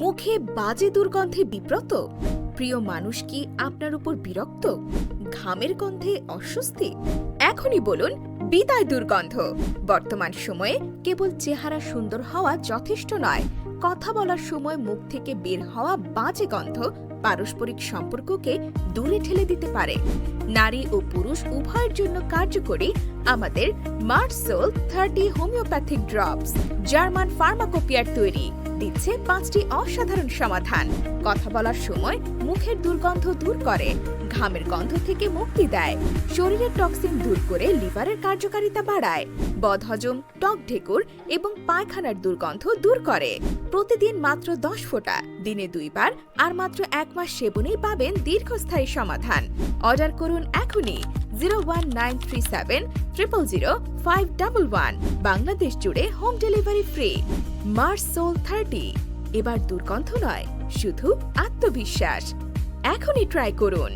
মুখে বাজে দুর্গন্ধে বিব্রত? প্রিয় মানুষ কি আপনার উপর বিরক্ত? ঘামের গন্ধে অস্বস্তি? এখনই বলুন বিদায় দুর্গন্ধ। বর্তমান সময়ে কেবল চেহারা সুন্দর হওয়া যথেষ্ট নয়, কথা বলার সময় মুখ থেকে বের হওয়া বাজে গন্ধ পারস্পরিক সম্পর্ককে দূরে ঠেলে দিতে পারে। নারী ও পুরুষ উভয়ের জন্য কার্যকরী আমাদের মার্সোল 30 হোমিওপ্যাথিক ড্রপস, জার্মান ফার্মাকোপিয়ার তৈরি, দিচ্ছে 5টি অসাধারণ সমাধান। কথা বলার সময় মুখের দুর্গন্ধ দূর করে, ঘামের গন্ধ থেকে মুক্তি দেয়, শরীরের টক্সিন দূর করে লিভারের কার্যকারিতা বাড়ায়, বদহজম, টক ঢেকুর এবং পায়খানার দুর্গন্ধ দূর করে। প্রতিদিন মাত্র 10 ফোঁটা, দিনে 2 বার, আর মাত্র 1 মাস সেবনেই পাবেন দীর্ঘস্থায়ী সমাধান। অর্ডার করুন এখনই 01937 000 511। বাংলাদেশ জুড়ে হোম ডেলিভারি ফ্রি। মার্সোল 30, এবার দুর্গন্ধ নয়, শুধু আত্মবিশ্বাস। এখনই ট্রাই করুন।